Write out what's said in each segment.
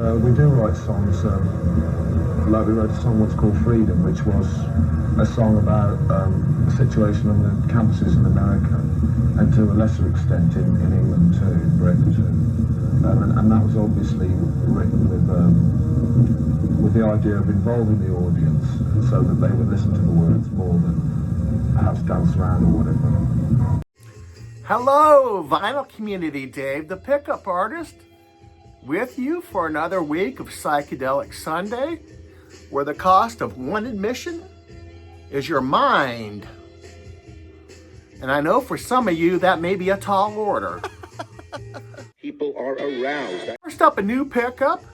We do write songs, like we wrote a song once called Freedom, which was a song about the situation on the campuses in America, and to a lesser extent in England too, in Britain too. And that was obviously written with the idea of involving the audience so that they would listen to the words more than perhaps dance around or whatever. Hello, vinyl community. Dave, the pickup artist, with you for another week of Psychedelic Sunday, where the cost of one admission is your mind. And I know for some of you that may be a tall order. People are aroused. First up, a new pickup.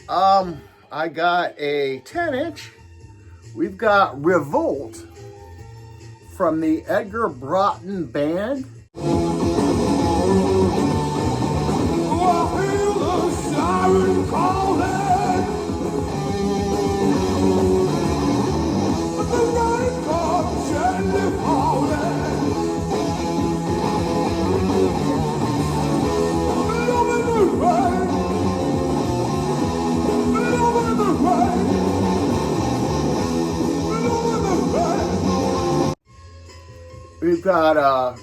I got a 10-inch. We've got Revolt from the Edgar Broughton Band. We've got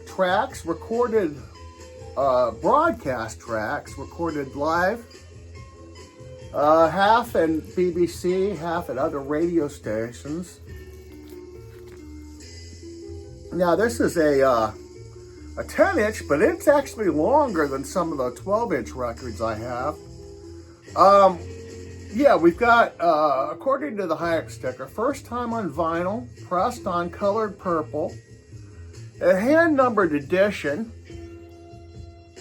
tracks recorded, broadcast tracks recorded live, half in BBC, half at other radio stations. Now this is a 10-inch, but it's actually longer than some of the 12-inch records I have. Yeah, we've got, according to the Hayek sticker, first time on vinyl, pressed on colored purple, a hand-numbered edition.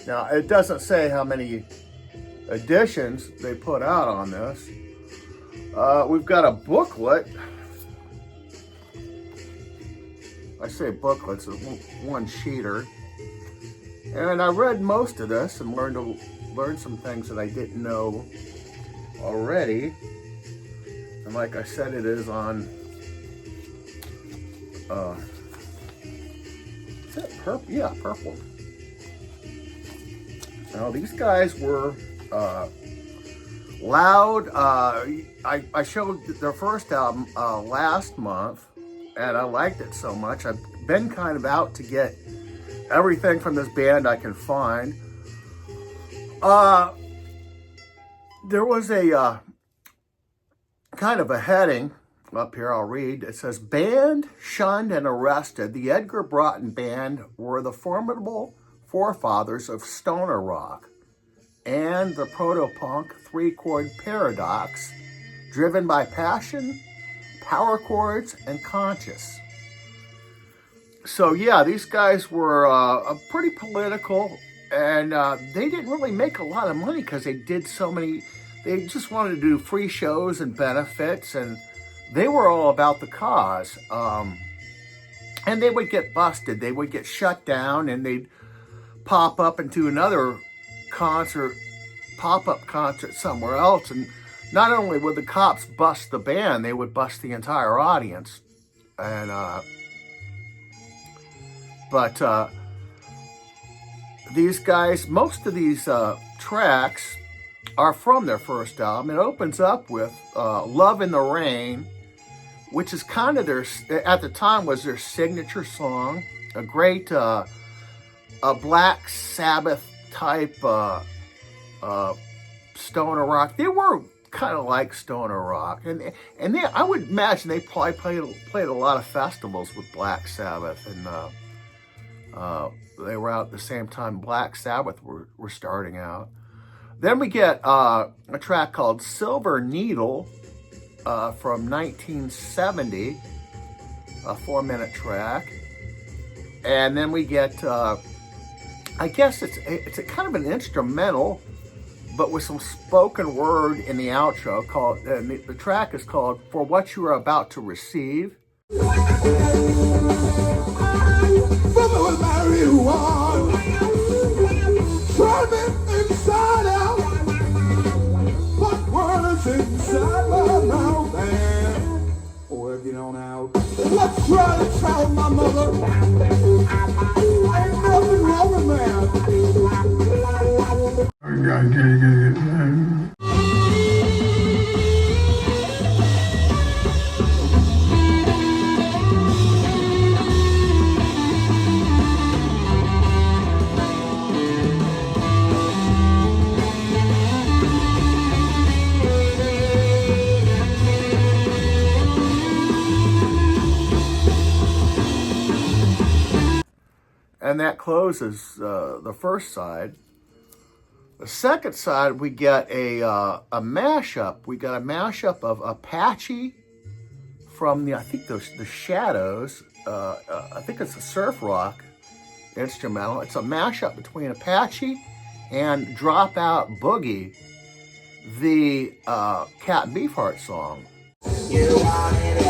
Now, it doesn't say how many editions they put out on this. We've got a booklet. I say booklets, it's one-sheeter. And I read most of this and learned some things that I didn't know already. And like I said, it is on is that purple? Yeah, purple. Now these guys were loud. I showed their first album last month, and I liked it so much. I've been kind of out to get everything from this band I can find. There was a kind of a heading up here, I'll read. It says, "Banned, shunned, and arrested, the Edgar Broughton Band were the formidable forefathers of stoner rock and the proto-punk three-chord paradox, driven by passion, power chords, and conscience." So yeah, these guys were pretty political, and they didn't really make a lot of money because they did so many. They just wanted to do free shows and benefits, and they were all about the cause. And they would get busted. They would get shut down, and they'd pop up into another pop-up concert somewhere else. And not only would the cops bust the band, they would bust the entire audience. And but these guys, most of these tracks are from their first album. It opens up with "Love in the Rain," which is kind of their, at the time, was their signature song. A great a Black Sabbath type stoner rock. They were kind of like stoner rock, and they, I would imagine they probably played a lot of festivals with Black Sabbath, and they were out at the same time Black Sabbath were starting out. Then we get a track called "Silver Needle" from 1970, a 4-minute track. And then we get, I guess it's a kind of an instrumental, but with some spoken word in the outro. And the track is called "For What You Are About to Receive." Inside out, but words inside my mouth, and work it on out. Let's try to tell my mother, ain't nothing wrong with that. And that closes the first side. The second side, we get a mashup. We got a mashup of Apache from I think the Shadows. I think it's a surf rock instrumental. It's a mashup between Apache and Dropout Boogie, the Cat and Beefheart song. You want it,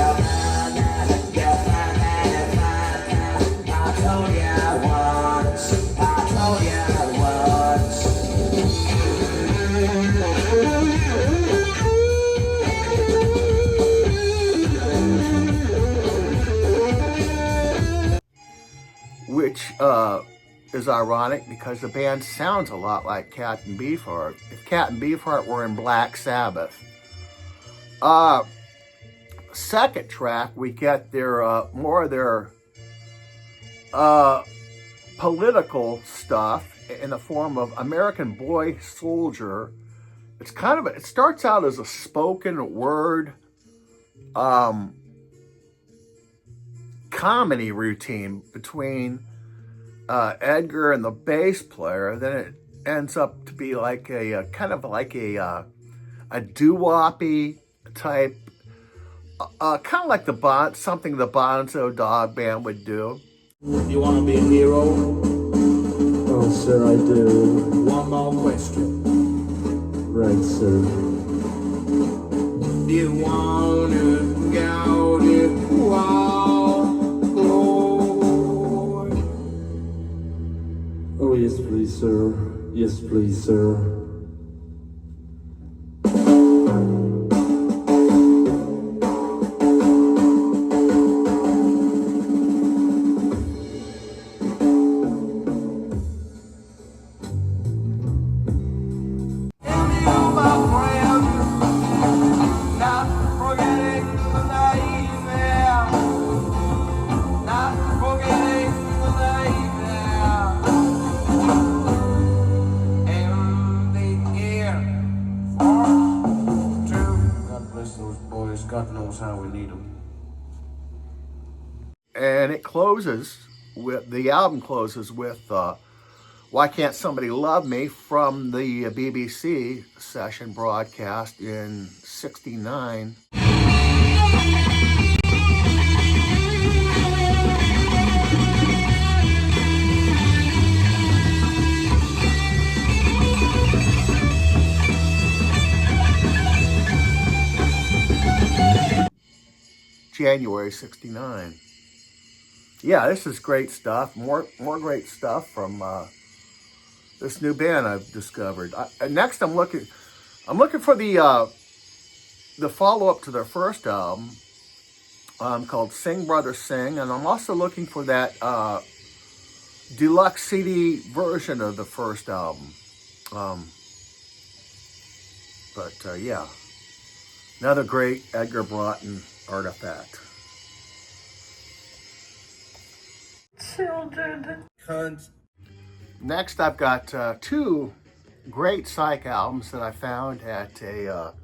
I told ya once. I told ya once. Which is ironic because the band sounds a lot like Cat and Beefheart. If Cat and Beefheart were in Black Sabbath. Second track, we get their more of their political stuff in the form of American Boy Soldier. It's kind of it starts out as a spoken word comedy routine between Edgar and the bass player. Then it ends up to be like a kind of like a doo-woppy type, kind of like something the Bonzo Dog Band would do. You want to be a hero? Oh, sir, I do. One more question. Right, sir. Do you want to go to war? Oh, yes, please, sir. Yes, please, sir. God knows how we need them. And it closes with, the album closes with Why Can't Somebody Love Me from the BBC session broadcast in '69. January '69. Yeah, this is great stuff. More great stuff from this new band I've discovered. Next, I'm looking for the follow-up to their first album called Sing Brother Sing, and I'm also looking for that deluxe CD version of the first album. Yeah, another great Edgar Broughton artifact. Children. Cunts. Next, I've got two great psych albums that I found at $2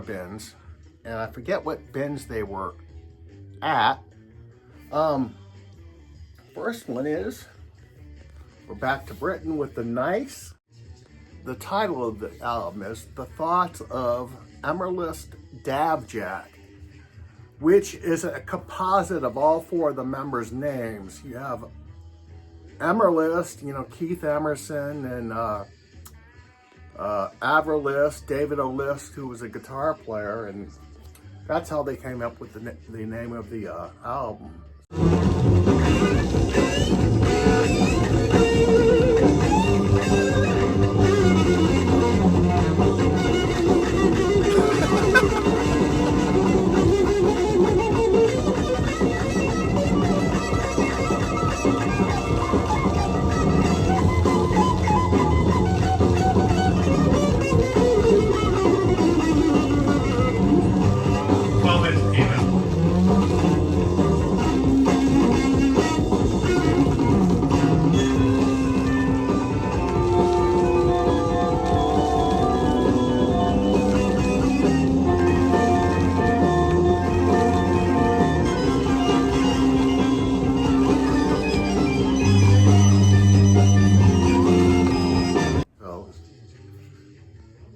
bins, and I forget what bins they were at. First one is We're Back to Britain with the Nice. The title of the album is The Thoughts of Emerlist Dabjack, which is a composite of all four of the members' names. You have Emerlist, Keith Emerson, and Averlist, David O'List, who was a guitar player, and that's how they came up with the name of the album.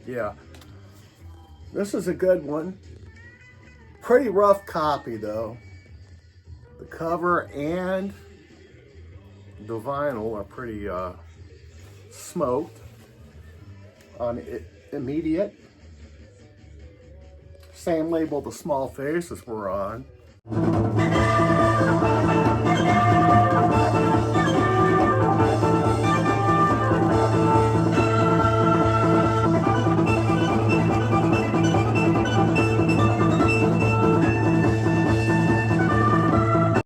Yeah. This is a good one. Pretty rough copy though. The cover and the vinyl are pretty smoked on Immediate. Same label the Small Faces were on.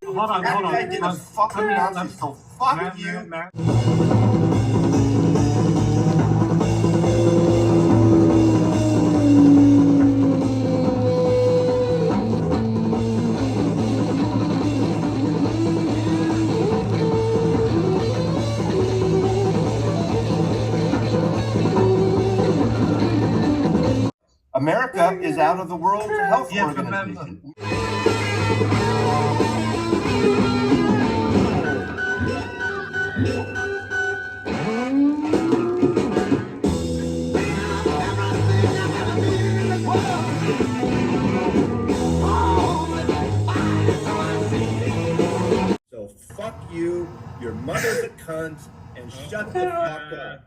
Hold on. That guy did a fucking Nazi, so fuck you. America is out of the World Health Organization. So fuck you, your mother's a cunt, and shut the fuck up.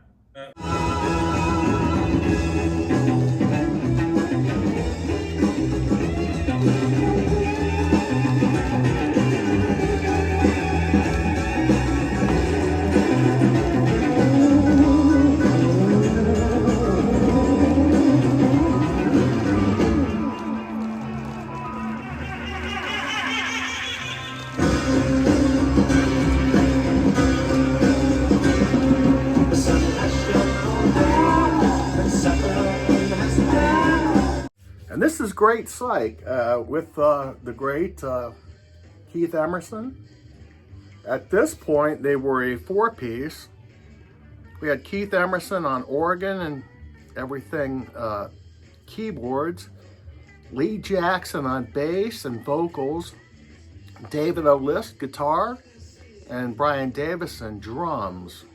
And this is Great Psych with the great Keith Emerson. At this point, they were a four-piece. We had Keith Emerson on organ and everything, keyboards, Lee Jackson on bass and vocals, David O'List guitar, and Brian Davis on drums.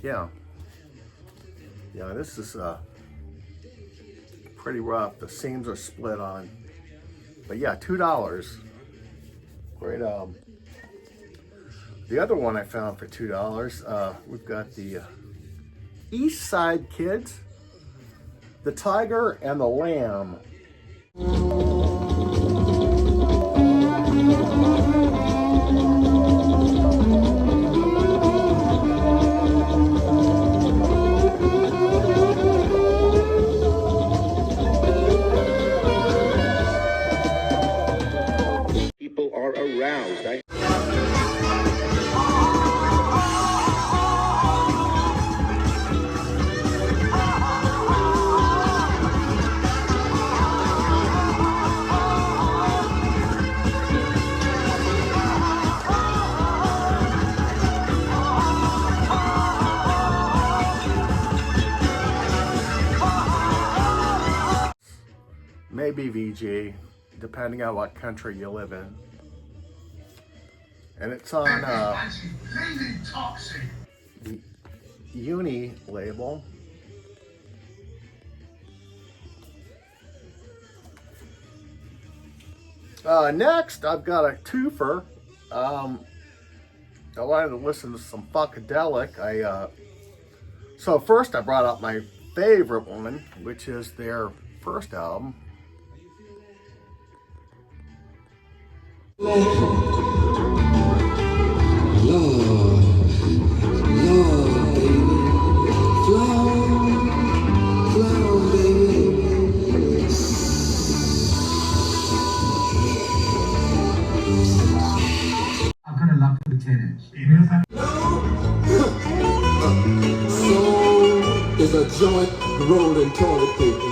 Yeah, this is pretty rough. The seams are split on, but yeah, $2. Great album. The other one I found for $2, we've got the East Side Kids, The Tiger and the Lamb. People are aroused. Maybe VG, depending on what country you live in. And it's on the Uni label. Next, I've got a twofer. I wanted to listen to some Funkadelic. So first I brought up my favorite one, which is their first album. I've got a love for tennis. So is a joint rolling toilet paper.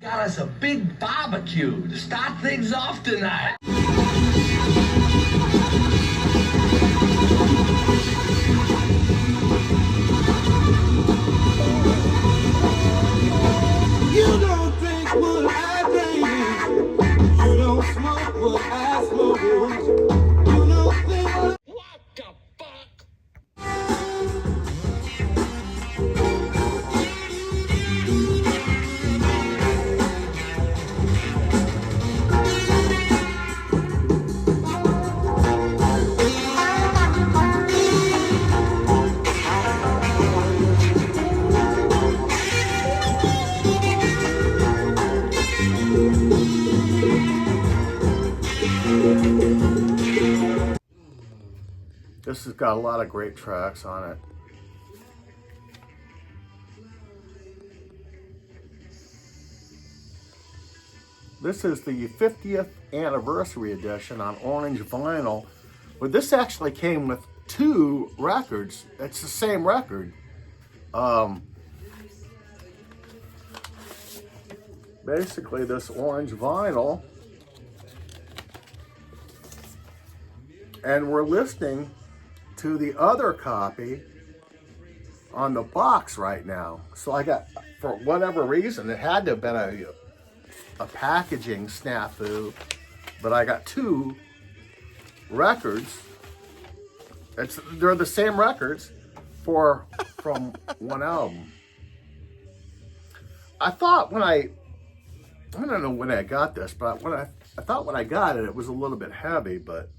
Got us a big barbecue to start things off tonight. You don't drink what I drink. You don't smoke would ask for this. You know things. What the fuck? This has got a lot of great tracks on it. This is the 50th anniversary edition on orange vinyl. But this actually came with 2 records. It's the same record. Basically, this orange vinyl. And we're listening to the other copy on the box right now. So I got, for whatever reason, it had to have been a packaging snafu, but I got 2 records. They're the same records from one album. I thought I don't know when I got this, but I thought when I got it, it was a little bit heavy, but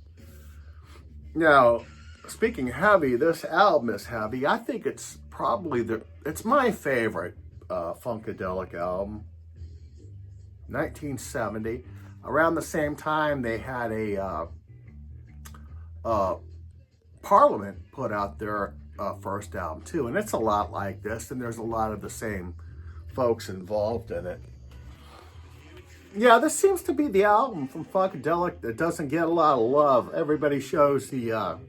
now, speaking heavy, this album is heavy. I think it's probably it's my favorite Funkadelic album. 1970. Around the same time, they had a Parliament put out their first album too, and it's a lot like this, and there's a lot of the same folks involved in it. Yeah, this seems to be the album from Funkadelic that doesn't get a lot of love. Everybody shows the, of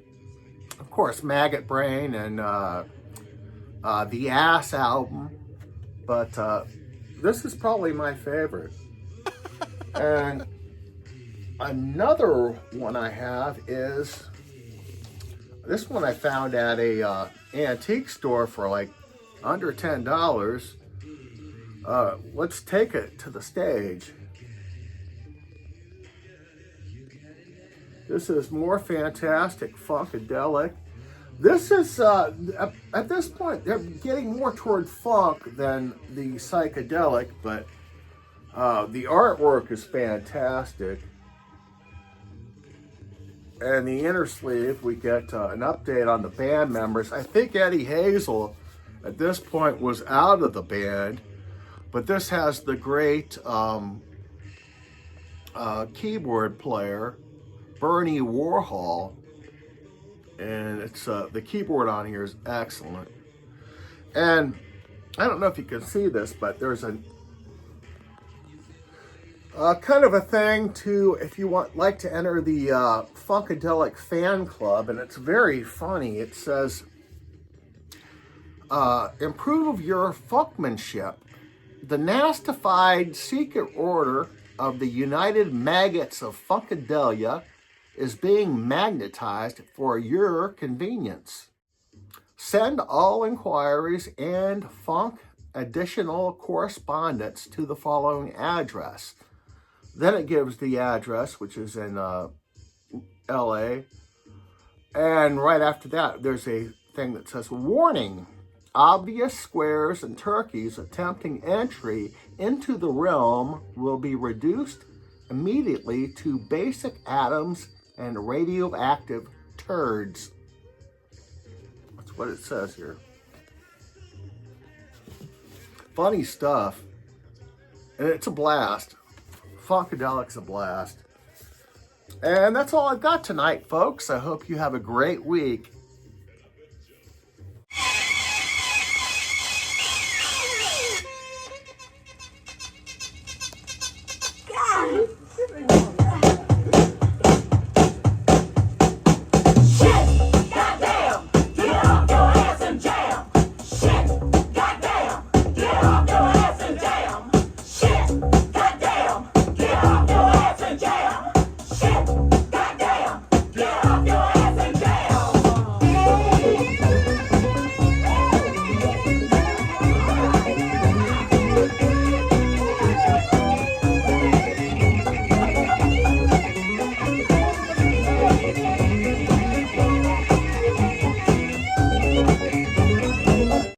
course, Maggot Brain and the Ass album, but this is probably my favorite. And another one I have is, this one I found at a antique store for like under $10. Let's take it to the stage. This is more fantastic Funkadelic. This is, at this point, they're getting more toward funk than the psychedelic, but the artwork is fantastic. And the inner sleeve, we get an update on the band members. I think Eddie Hazel, at this point, was out of the band, but this has the great keyboard player, Bernie Warhol, and it's the keyboard on here is excellent. And I don't know if you can see this, but there's a kind of a thing to, if you like to enter the Funkadelic fan club, and it's very funny. It says, improve your funkmanship. The nastified secret order of the United Maggots of Funkadelia is being magnetized for your convenience. Send all inquiries and funk additional correspondence to the following address. Then it gives the address, which is in LA. And right after that, there's a thing that says, warning, obvious squares and turkeys attempting entry into the realm will be reduced immediately to basic atoms and radioactive turds. That's what it says here. Funny stuff. And it's a blast. Funkadelic's a blast. And that's all I've got tonight, folks. I hope you have a great week.